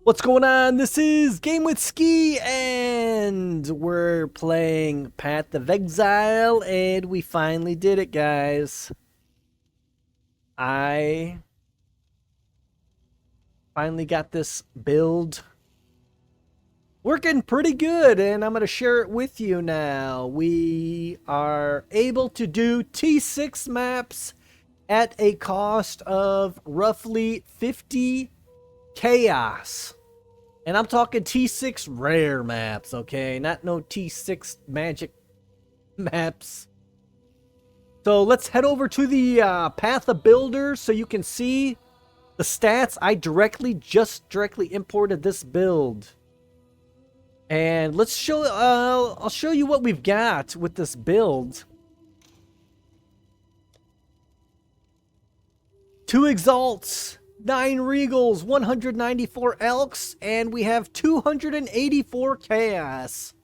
What's going on? This is GameWithSki, and we're playing Path of Exile, and we finally did it, guys. I finally got this build working pretty good, and I'm going to share it with you now. We are able to do T6 maps at a cost of roughly 50 chaos. And I'm talking T6 rare maps, okay? Not no T6 magic maps. So let's head over to the Path of Builder so you can see the stats. I directly imported this build. And let's show, I'll show you what we've got with this build. 2 Exalts, 9 Regals, 194 Elks, and we have 284 Chaos.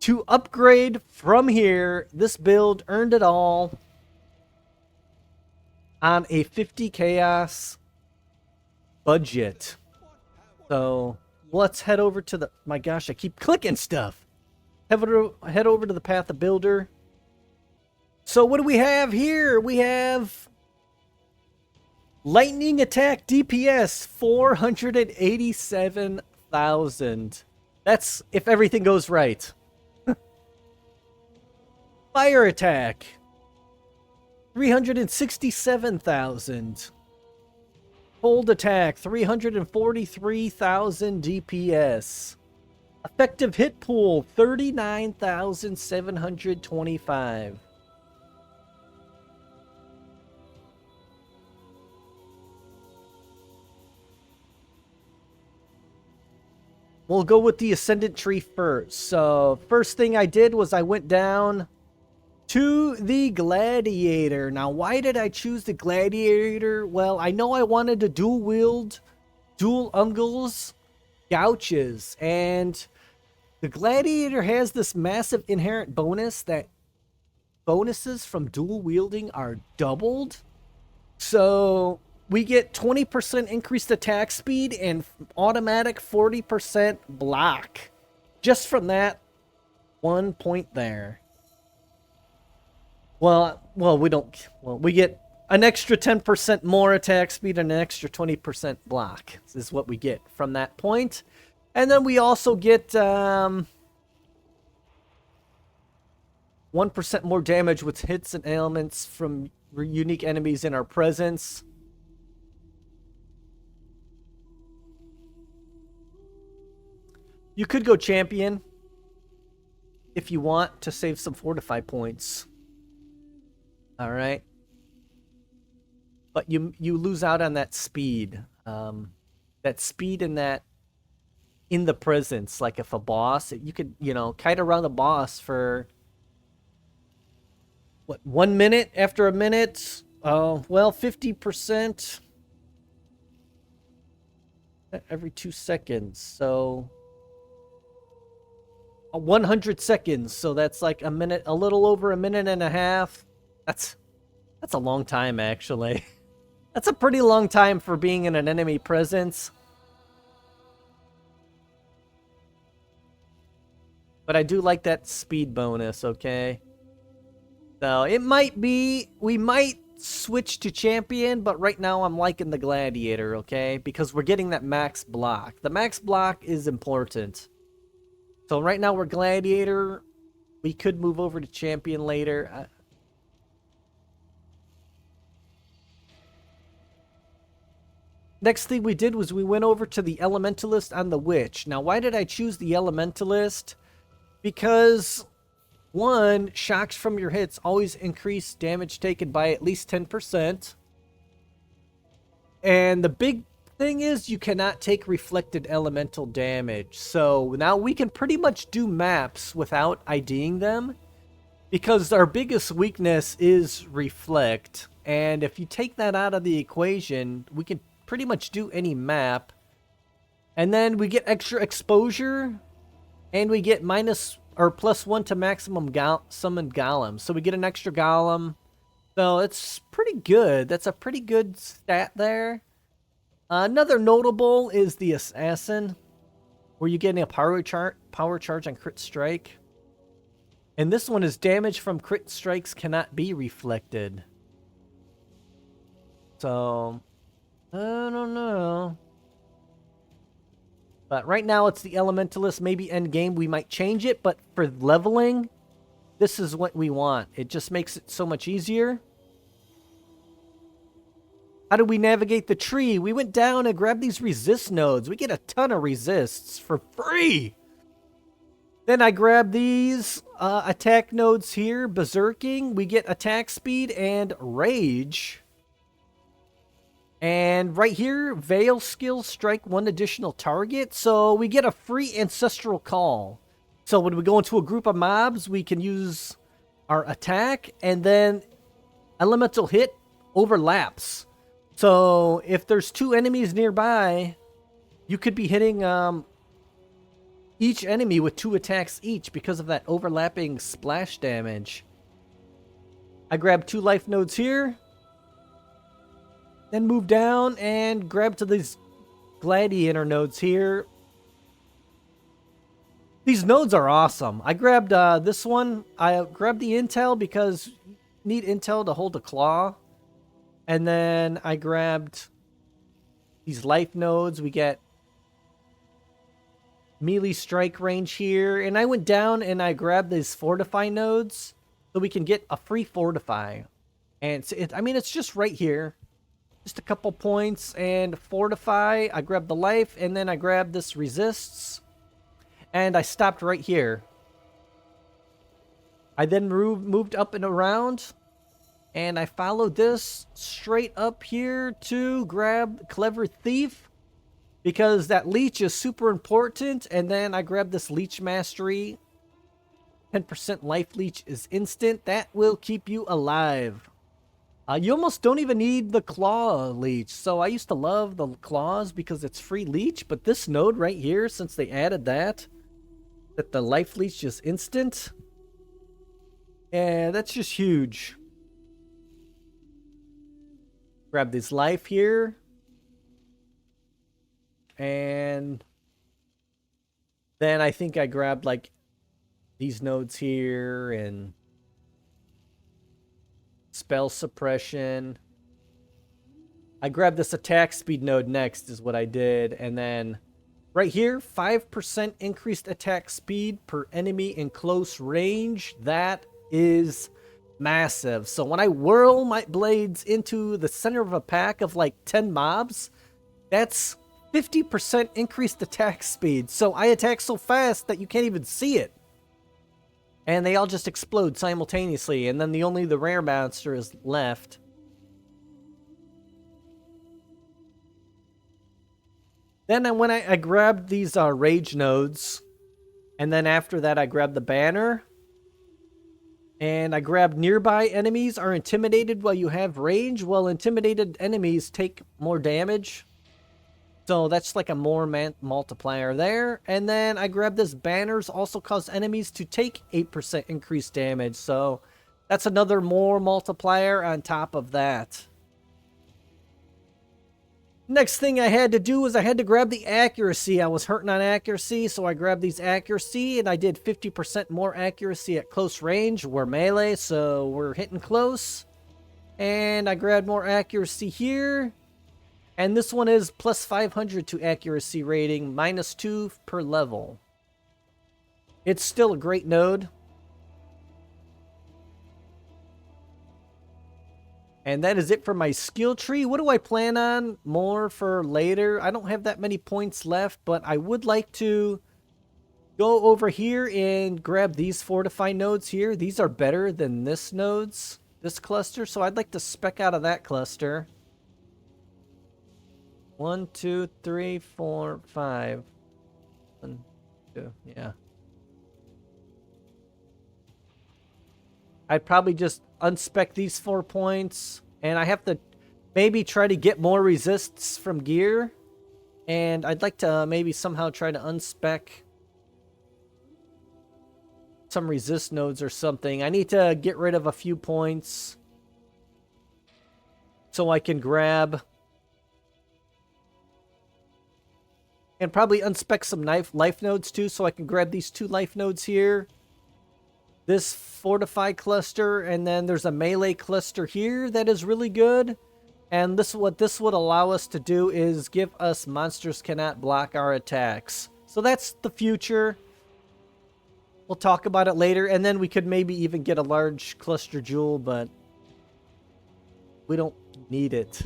To upgrade from here, this build earned it all on a 50 Chaos budget. So let's head over to the... My gosh, I keep clicking stuff. Head over to the Path of Builder. So what do we have here? We have... Lightning attack DPS 487,000. That's if everything goes right. Fire attack 367,000. Cold attack 343,000 DPS. Effective hit pool 39,725. We'll go with the Ascendant Tree first. So, first thing I did was I went down to the Gladiator. Now, why did I choose the Gladiator? Well, I know I wanted to dual wield, dual Ungils, Gouches, and the Gladiator has this massive inherent bonus that bonuses from dual wielding are doubled. So... we get 20% increased attack speed and automatic 40% block. Just from that one point there. Well, we don't... Well, we get an extra 10% more attack speed and an extra 20% block. This is what we get from that point. And then we also get 1% more damage with hits and ailments from unique enemies in our presence. You could go champion if you want to save some fortify points. All right. But you lose out on that speed. That speed in the presence. Like if a boss, you could, kite around the boss for what, 1 minute after a minute? Oh, well, 50% every 2 seconds. So 100 seconds, so that's like a minute, a little over a minute and a half. That's a long time, actually. That's a pretty long time for being in an enemy presence. But I do like that speed bonus, okay? So it might be, we might switch to champion, but right now I'm liking the Gladiator, okay? Because we're getting that max block. The max block is important. So right now we're Gladiator. We could move over to Champion later. Next thing we did was we went over to the Elementalist on the Witch. Now, why did I choose the Elementalist? Because, 1, shocks from your hits always increase damage taken by at least 10%. And the big thing is you cannot take reflected elemental damage. So now we can pretty much do maps without IDing them because our biggest weakness is reflect, and if you take that out of the equation, we can pretty much do any map. And then we get extra exposure, and we get minus or +1 to maximum summon golem, so we get an extra golem. So it's pretty good. That's a pretty good stat there. Another notable is the Assassin, where you get a power charge on crit strike. And this one is damage from crit strikes cannot be reflected. So, I don't know. But right now it's the Elementalist. Maybe end game we might change it, but for leveling, this is what we want. It just makes it so much easier. How do we navigate the tree? We went down and grabbed these resist nodes. We get a ton of resists for free. Then I grab these attack nodes here. Berserking. We get attack speed and rage. And right here, Veil skill, strike one additional target. So we get a free Ancestral Call. So when we go into a group of mobs, we can use our attack. And then Elemental Hit overlaps. So if there's two enemies nearby, you could be hitting each enemy with 2 attacks each because of that overlapping splash damage. I grab 2 life nodes here. Then move down and grab to these gladiator nodes here. These nodes are awesome. I grabbed this one. I grabbed the intel because you need intel to hold a claw. And then I grabbed these life nodes. We get melee strike range here. And I went down and I grabbed these fortify nodes so we can get a free fortify. And it's just right here. Just a couple points and fortify. I grabbed the life and then I grabbed this resists. And I stopped right here. I then moved up and around. And I followed this straight up here to grab Clever Thief. Because that leech is super important. And then I grabbed this leech mastery. 10% life leech is instant. That will keep you alive. You almost don't even need the claw leech. So I used to love the claws because it's free leech. But this node right here, since they added that the life leech is instant. And that's just huge. Grab this life here. And then I think I grabbed like these nodes here and spell suppression. I grabbed this attack speed node next is what I did. And then right here, 5% increased attack speed per enemy in close range. That is massive. So when I whirl my blades into the center of a pack of like 10 mobs, that's 50% increased attack speed. So I attack so fast that you can't even see it. And they all just explode simultaneously. And then only the rare monster is left. Then when I grabbed these rage nodes. And then after that I grabbed the banner. And I grabbed nearby enemies are intimidated while you have range. Well, intimidated enemies take more damage. So that's like a more multiplier there. And then I grabbed this banners also cause enemies to take 8% increased damage. So that's another more multiplier on top of that. Next thing I had to do was I had to grab the accuracy. I was hurting on accuracy, so I grabbed these accuracy, and I did 50% more accuracy at close range. We're melee, so we're hitting close. And I grabbed more accuracy here. And this one is plus 500 to accuracy rating, -2 per level. It's still a great node. And that is it for my skill tree. What do I plan on more for later? I don't have that many points left, but I would like to go over here and grab these fortify nodes here. These are better than this cluster. So I'd like to spec out of that cluster. 1, 2, 3, 4, 5. 1, 2, yeah. I'd probably just unspec these 4 points. And I have to maybe try to get more resists from gear. And I'd like to maybe somehow try to unspec some resist nodes or something. I need to get rid of a few points so I can grab And probably unspec some life nodes too, so I can grab these 2 life nodes here. This fortify cluster, and then there's a melee cluster here that is really good. And what this would allow us to do is give us monsters cannot block our attacks. So that's the future. We'll talk about it later, and then we could maybe even get a large cluster jewel, but we don't need it.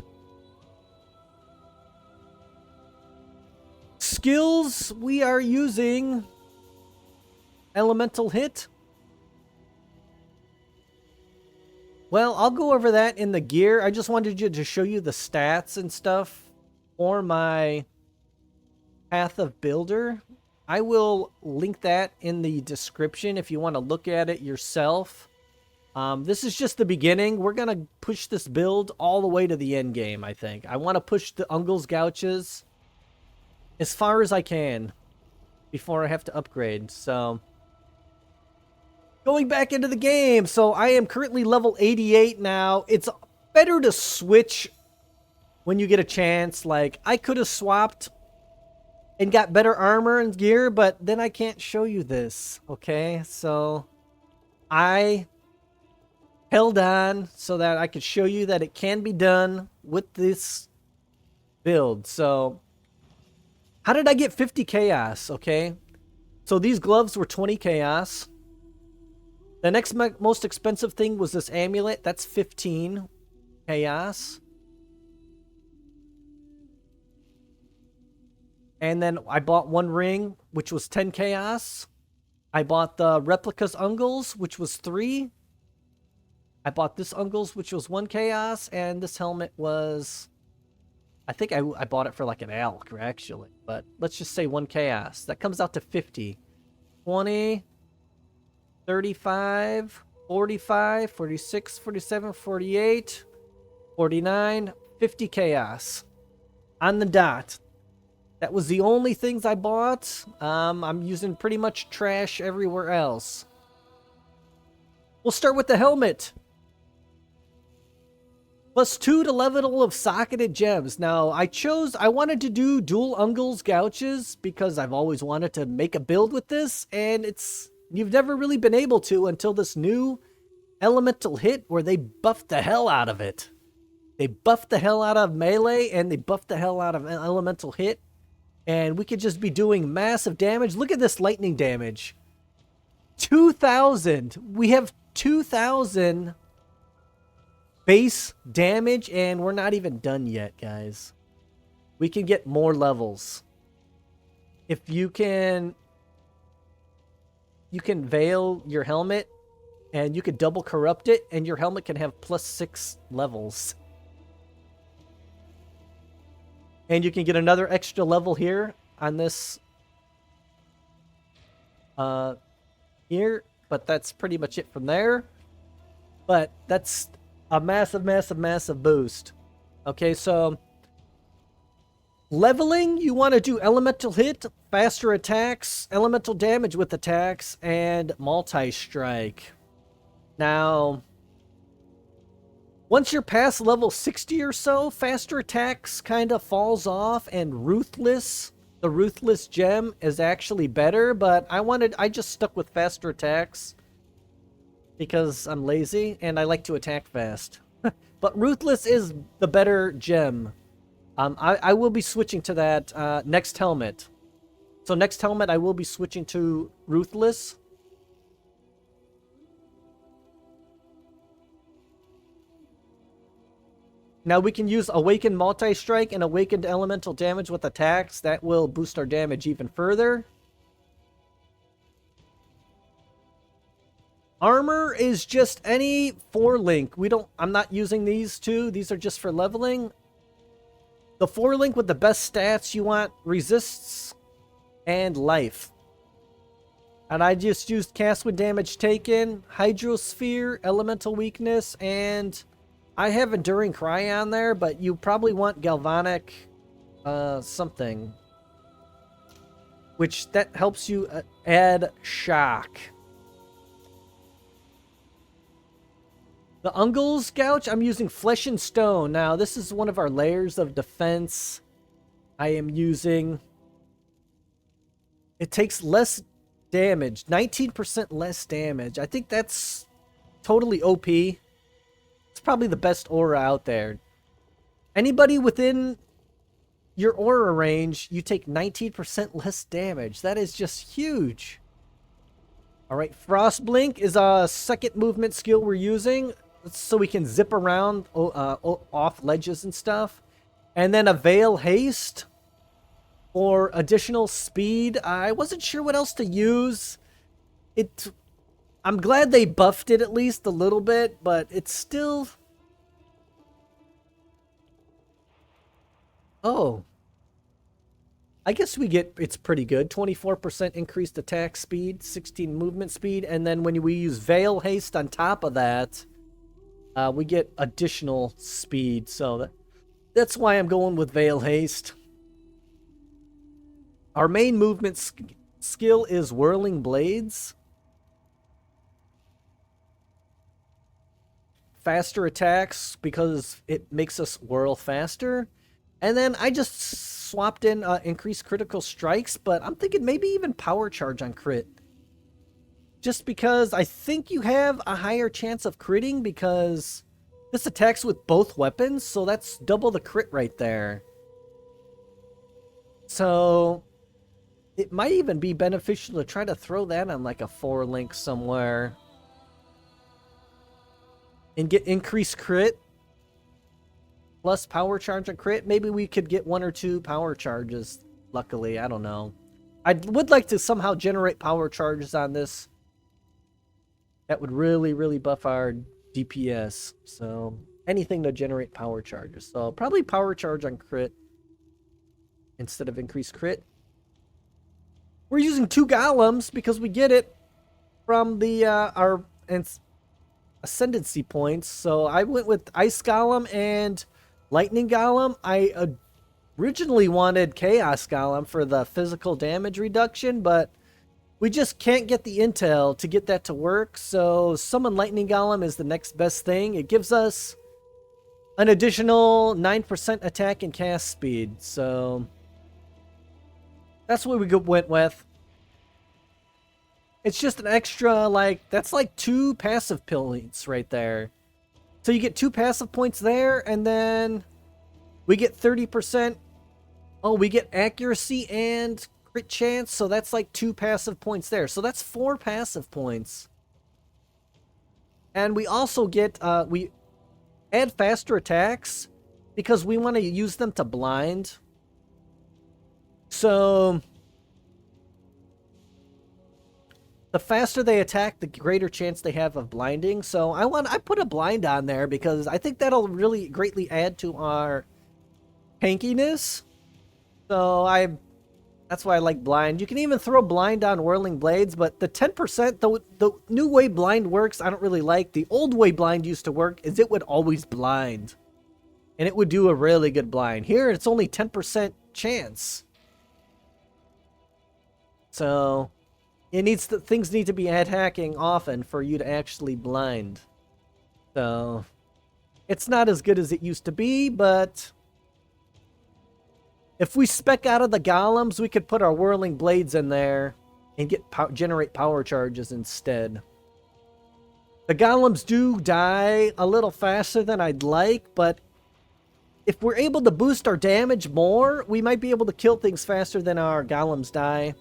Skills, we are using Elemental Hit. Well, I'll go over that in the gear. I just wanted to show you the stats and stuff for my Path of Builder. I will link that in the description if you want to look at it yourself. This is just the beginning. We're going to push this build all the way to the end game, I think. I want to push the Ungil's Gouches as far as I can before I have to upgrade. So, going back into the game. So, I am currently level 88 now. It's better to switch when you get a chance. Like, I could have swapped and got better armor and gear, but then I can't show you this, okay? So, I held on so that I could show you that it can be done with this build. So, how did I get 50 chaos, okay? So, these gloves were 20 chaos. The next most expensive thing was this amulet. That's 15 chaos. And then I bought 1 ring, which was 10 chaos. I bought the replicas Ungils, which was 3. I bought this Ungils, which was 1 chaos. And this helmet was... I think I bought it for like an elk, actually. But let's just say 1 chaos. That comes out to 50. 20... 35, 45, 46, 47, 48, 49, 50 chaos. On the dot. That was the only things I bought. I'm using pretty much trash everywhere else. We'll start with the helmet. +2 to level of socketed gems. Now, I wanted to do dual Ungil's Gouches because I've always wanted to make a build with this, and you've never really been able to until this new Elemental Hit where they buffed the hell out of it. They buffed the hell out of melee and they buffed the hell out of Elemental Hit. And we could just be doing massive damage. Look at this lightning damage. 2,000. We have 2,000 base damage and we're not even done yet, guys. We can get more levels. If you can veil your helmet and you could double corrupt it and your helmet can have +6 levels. And you can get another extra level here on this here, but that's pretty much it from there. But that's a massive, massive, massive boost. Okay, so leveling, you want to do Elemental Hit, faster attacks, elemental damage with attacks, and multi-strike. Now, once you're past level 60 or so, faster attacks kind of falls off, and Ruthless, the Ruthless gem, is actually better, but I just stuck with faster attacks because I'm lazy and I like to attack fast. But Ruthless is the better gem. I will be switching to that next helmet. So next helmet, I will be switching to Ruthless. Now we can use Awakened Multi-Strike and Awakened Elemental Damage with attacks. That will boost our damage even further. Armor is just any 4-link. I'm not using these two. These are just for leveling. The 4-link with the best stats, you want Resists and Life. And I just used Cast when Damage Taken, Hydrosphere, Elemental Weakness, and I have Enduring Cry on there, but you probably want Galvanic something. Which that helps you add Shock. The Ungil's Gouch, I'm using Flesh and Stone. Now, this is one of our layers of defense I am using. It takes less damage, 19% less damage. I think that's totally OP. It's probably the best aura out there. Anybody within your aura range, you take 19% less damage. That is just huge. All right, Frost Blink is a second movement skill we're using so we can zip around off ledges and stuff. And then a Veil Haste for additional speed. I wasn't sure what else to use. I'm glad they buffed it at least a little bit, but it's still... Oh. I guess we get, it's pretty good. 24% increased attack speed, 16 movement speed, and then when we use Veil Haste on top of that, we get additional speed. So that's why I'm going with Veil Haste. Our main movement skill is Whirling Blades. Faster attacks because it makes us whirl faster. And then I just swapped in increased critical strikes, but I'm thinking maybe even power charge on crit. Just because I think you have a higher chance of critting because this attacks with both weapons, so that's double the crit right there. So it might even be beneficial to try to throw that on like a 4-link somewhere. And get increased crit. Plus power charge on crit. Maybe we could get 1 or 2 power charges. Luckily, I don't know. I would like to somehow generate power charges on this. That would really, really buff our DPS. So anything to generate power charges. So probably power charge on crit instead of increased crit. We're using 2 golems because we get it from the our ascendancy points. So I went with Ice Golem and Lightning Golem. I originally wanted Chaos Golem for the physical damage reduction, but we just can't get the intel to get that to work. So Summon Lightning Golem is the next best thing. It gives us an additional 9% attack and cast speed. So that's what we went with. It's just an extra, like, that's like 2 passive points right there. So you get 2 passive points there, and then we get 30%. Oh, we get accuracy and crit chance, so that's like 2 passive points there. So that's 4 passive points. And we also get, we add faster attacks because we want to use them to blind. So the faster they attack, the greater chance they have of blinding. So I put a blind on there because I think that'll really greatly add to our tankiness. So that's why I like blind. You can even throw blind on Whirling Blades, but the 10%, the new way blind works, I don't really like. The old way blind used to work is it would always blind. And it would do a really good blind. Here, it's only 10% chance. So things need to be ad hacking often for you to actually blind. So it's not as good as it used to be, but if we spec out of the golems, we could put our Whirling Blades in there and generate power charges instead. The golems do die a little faster than I'd like, but if we're able to boost our damage more, we might be able to kill things faster than our golems die.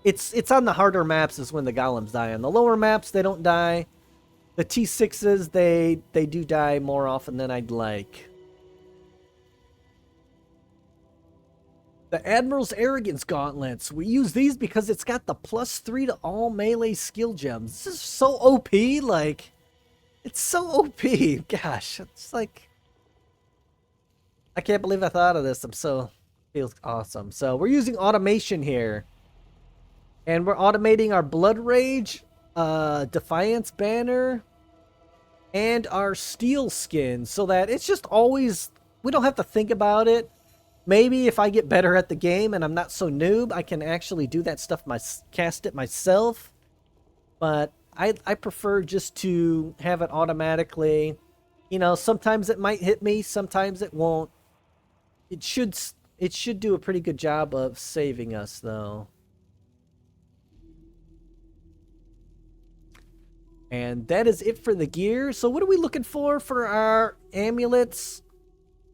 It's on the harder maps is when the golems die. On the lower maps, they don't die. The T6s, they do die more often than I'd like. The Admiral's Arrogance Gauntlets. We use these because it's got the +3 to all melee skill gems. This is so OP, like, it's so OP. Gosh, it's like, I can't believe I thought of this. Feels awesome. So we're using automation here. And we're automating our Blood Rage, Defiance Banner, and our Steel Skin so that it's just always, we don't have to think about it. Maybe if I get better at the game and I'm not so noob, I can actually do that stuff, cast it myself. But I prefer just to have it automatically. You know, sometimes it might hit me, sometimes it won't. It should It should do a pretty good job of saving us, though. And that is it for the gear. So what are we looking for our amulets?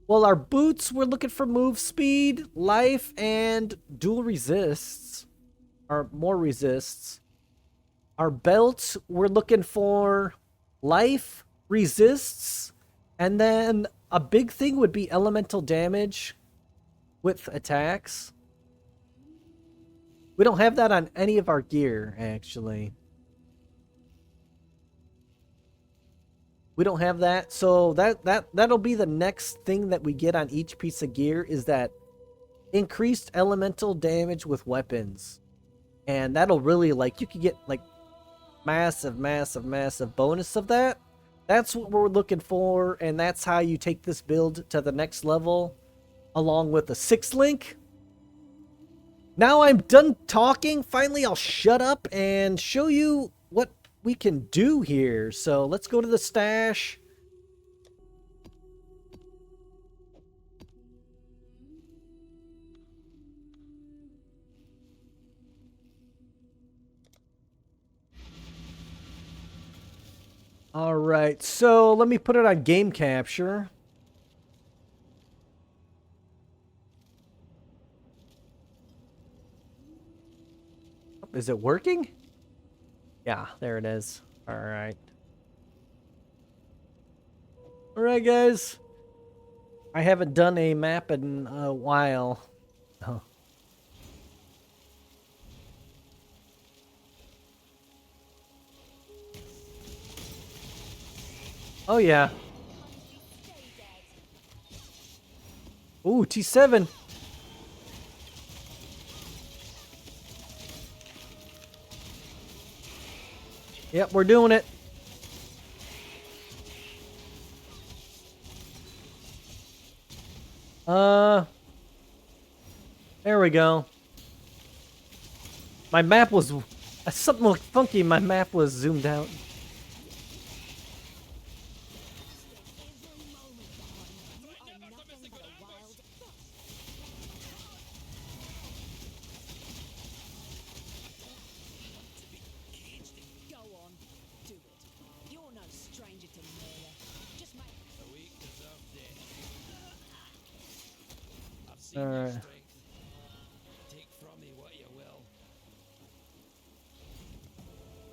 Well, our boots, we're looking for move speed, life, and dual resists. Or more resists. Our belt, we're looking for life, resists, and then a big thing would be elemental damage with attacks. We don't have that on any of our gear, actually. We don't have that, so that'll be the next thing that we get on each piece of gear is that increased elemental damage with weapons. And that'll really, like, you could get, like, massive bonus of that. That's what we're looking for, and that's how you take this build to the next level, along with the 6th link. Now I'm done talking. Finally, I'll shut up and show you what we can do here. So let's go to the stash. All right, so let me put it on game capture. Is it working? Yeah, there it is. All right. All right, guys. I haven't done a map in a while. Oh. Oh, yeah. Ooh, T7. Yep, we're doing it. There we go. My map was... Something looked funky. My map was zoomed out. Alright. Take from me what you will.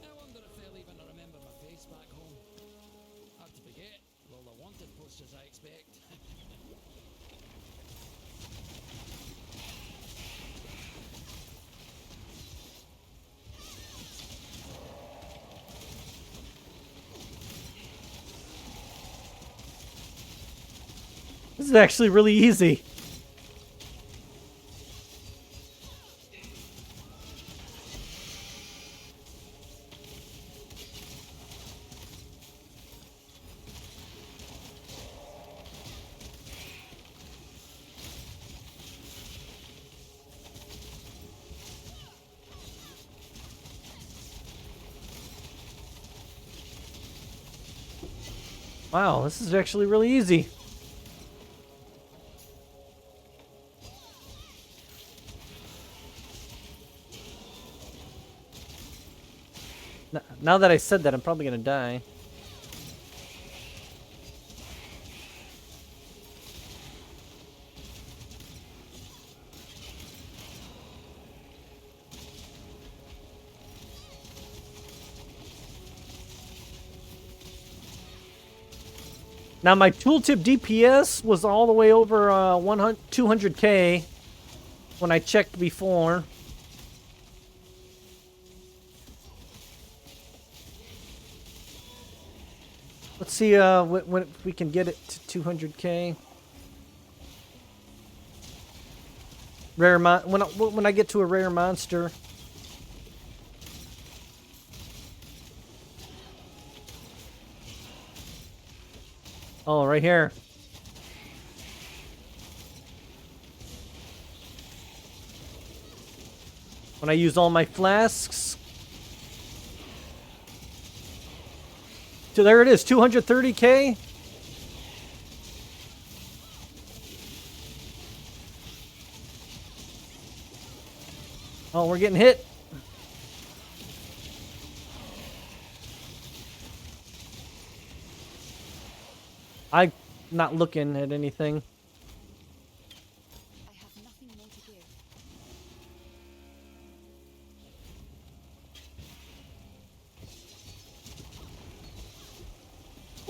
I wonder if they'll even remember my face back home. Hard to forget with all the wanted posters I expect. This is actually really easy. Wow, this is actually really easy. Now that I said that, I'm probably gonna die. Now my tooltip DPS was all the way over 200k when I checked before. Let's see when we can get it to 200k. Rare when I get to a rare monster. Oh, right here. When I use all my flasks. So there it is, 230k. Oh, we're getting hit. I'm not looking at anything. I have nothing more to give.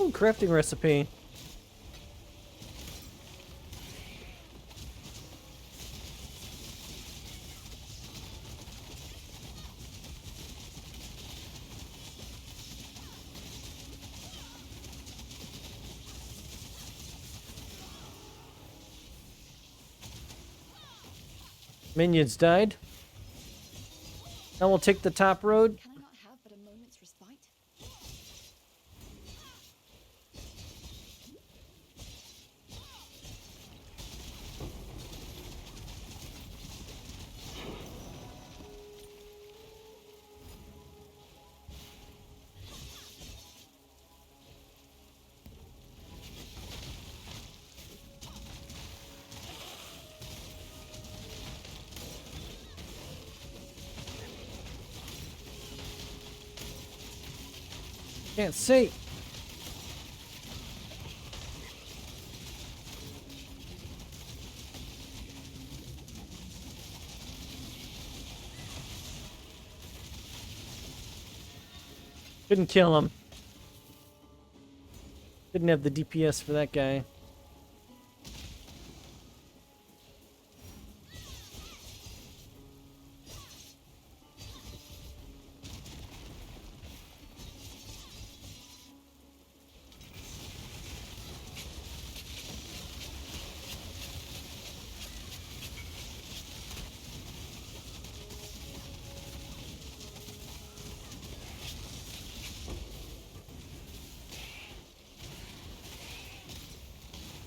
Ooh, crafting recipe. Minions died. Now we'll take the top road. Can I not have but a moment's respite? Can't see. Couldn't kill him. Didn't have the DPS for that guy.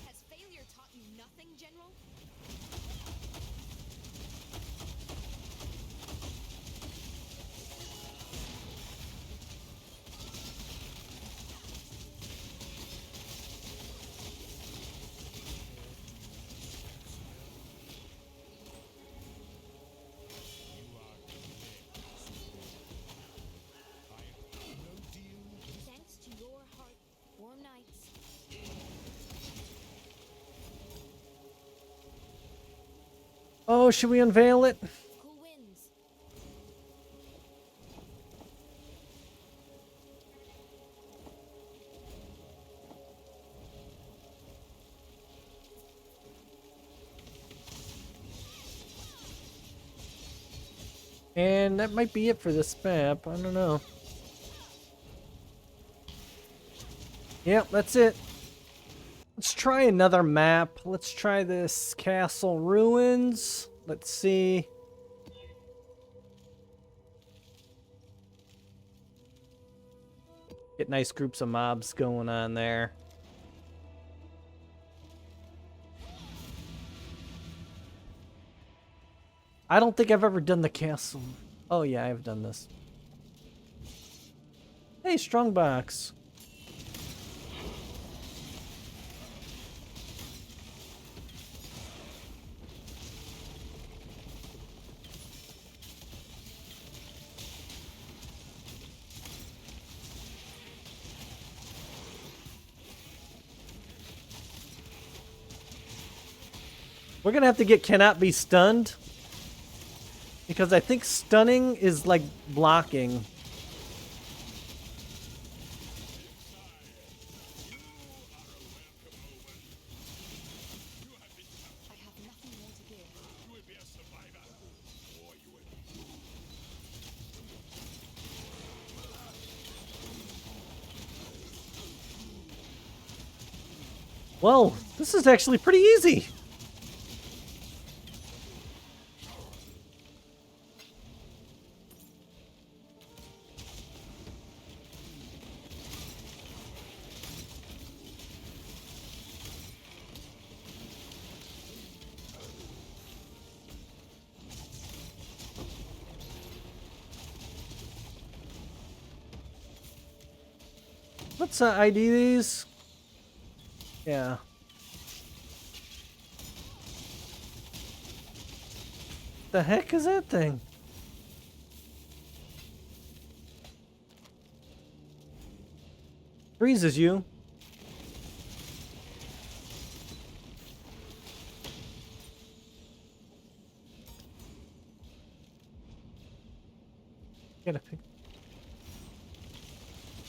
Has failure taught you nothing, General? Thanks to your heart, warm nights. Oh, should we unveil it? Cool winds. And that might be it for this map. I don't know. Yep, that's it. Let's try another map. Let's try this castle ruins. Let's see. Get nice groups of mobs going on there. I don't think I've ever done the castle. Oh yeah, I've done this. Hey, strongbox. We're gonna have to get cannot be stunned. Because I think stunning is like blocking. I have nothing more to give. Whoa, this is actually pretty easy. Let's ID these. Yeah. The heck is that thing? freezes you. Gotta pick.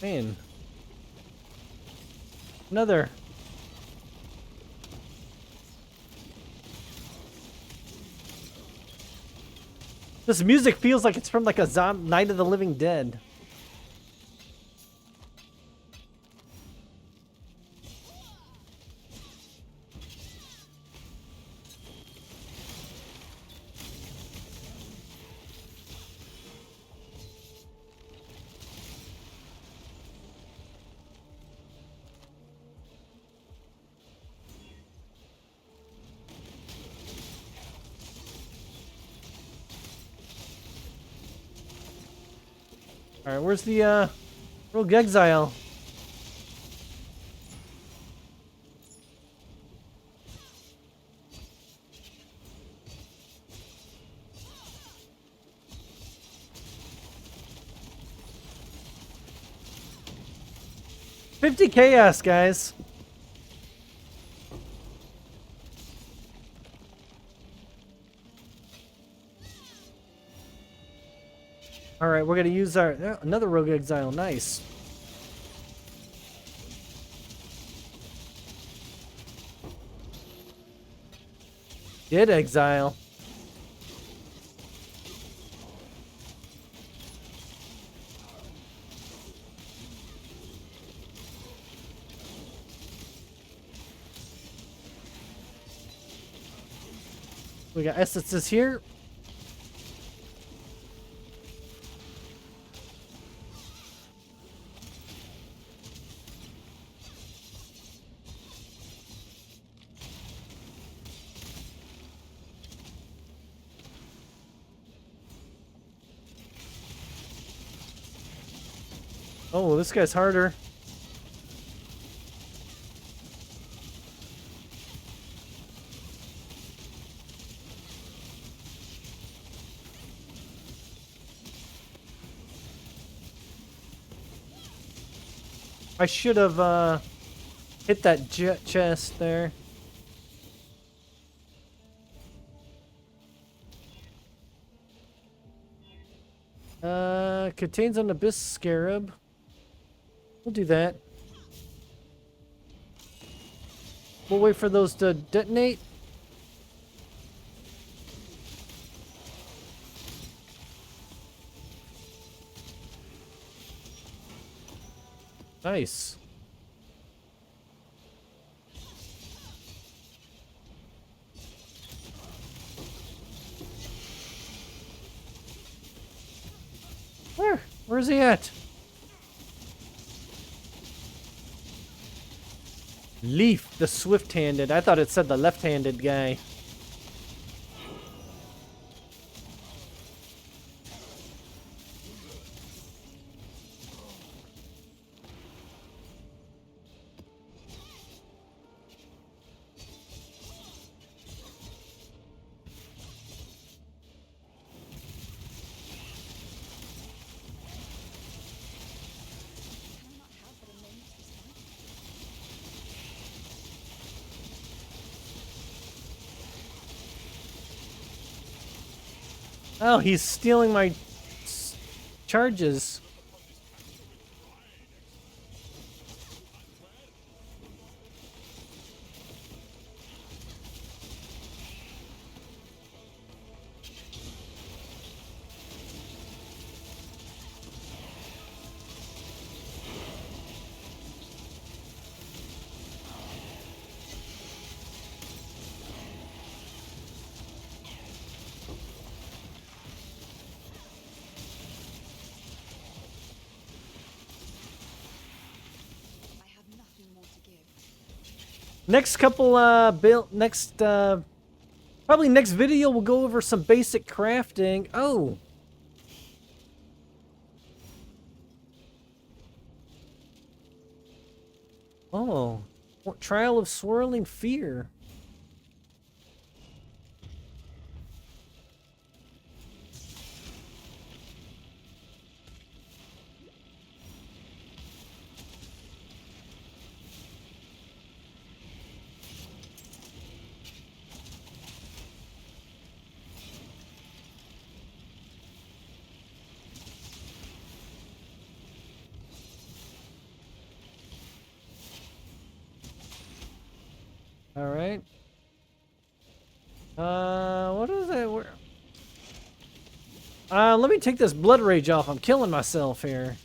Man. Another. This music feels like it's from like a Night of the Living Dead. All right, where's the Rogue Exile? $50 chaos, guys. All right, we're gonna use our another Rogue Exile. Nice. Did exile. We got essences here. Oh, this guy's harder. I should have hit that chest there. Contains an abyss scarab. We'll do that. We'll wait for those to detonate. Nice. Where's he at? Leaf, the swift-handed. I thought it said the left-handed guy. Oh, he's stealing my charges. Next couple probably next video we'll go over some basic crafting. Oh. Oh. Trial of Swirling Fear. All right. What is it? Where? Let me take this blood rage off. I'm killing myself here.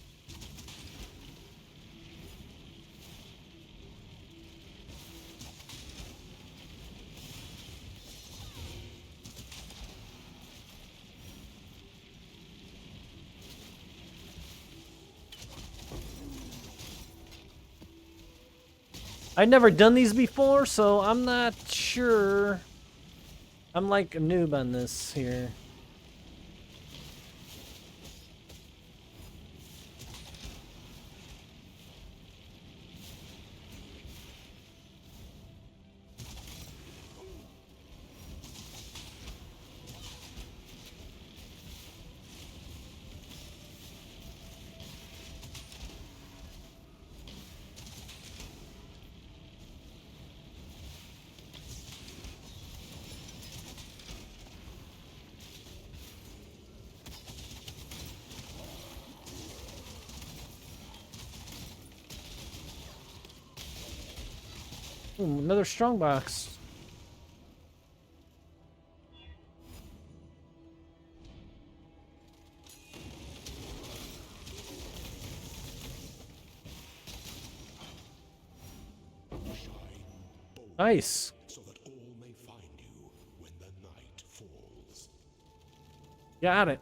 I've never done these before, so I'm not sure. I'm like a noob on this here. Ooh, another strong box. Nice. So that all may find you when the night falls. Got it.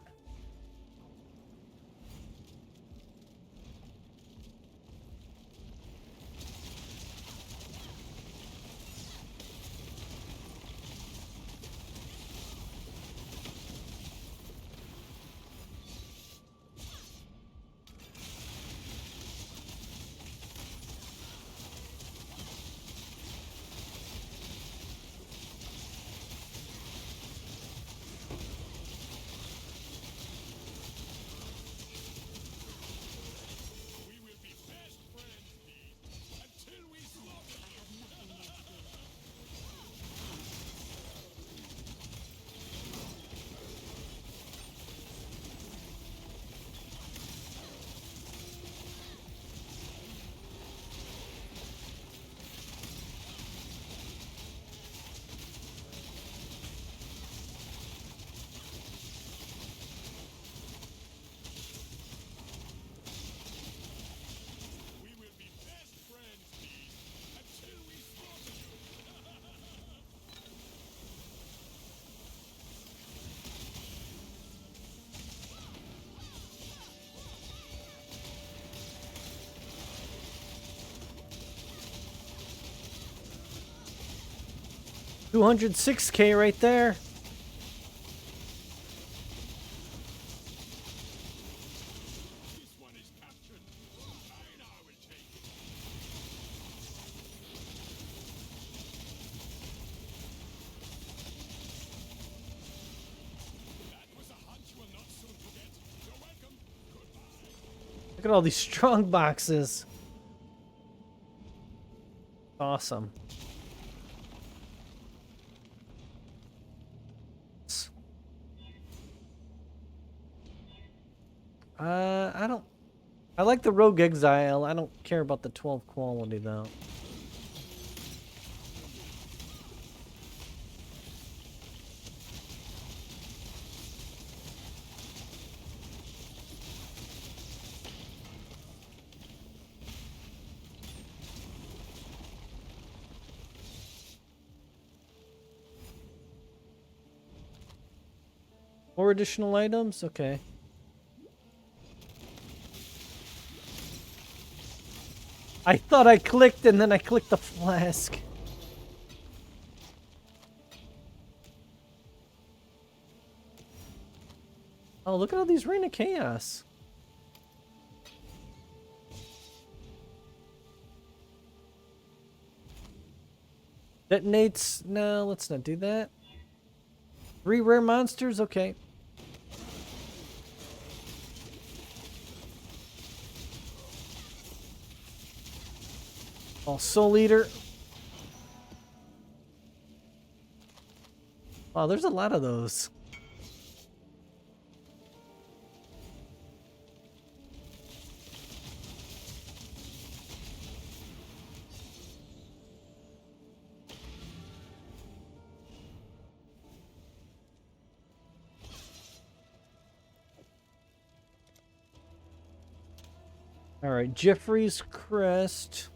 We will be best friends, Pete, until we slaughter. I have nothing more to give. 206K right there. This one is captured. I now will take it. That was a hunt you will not soon forget. You're welcome. Goodbye. Look at all these strong boxes. Awesome. I don't... I like the Rogue Exile. I don't care about the 12 quality, though. More additional items? Okay. I thought I clicked and then I clicked the flask. Oh, look at all these Reign of Chaos. Detonates. No, let's not do that. 3 rare monsters? Okay. Oh, Soul Eater. Wow, there's a lot of those. All right, Jeffrey's Crest.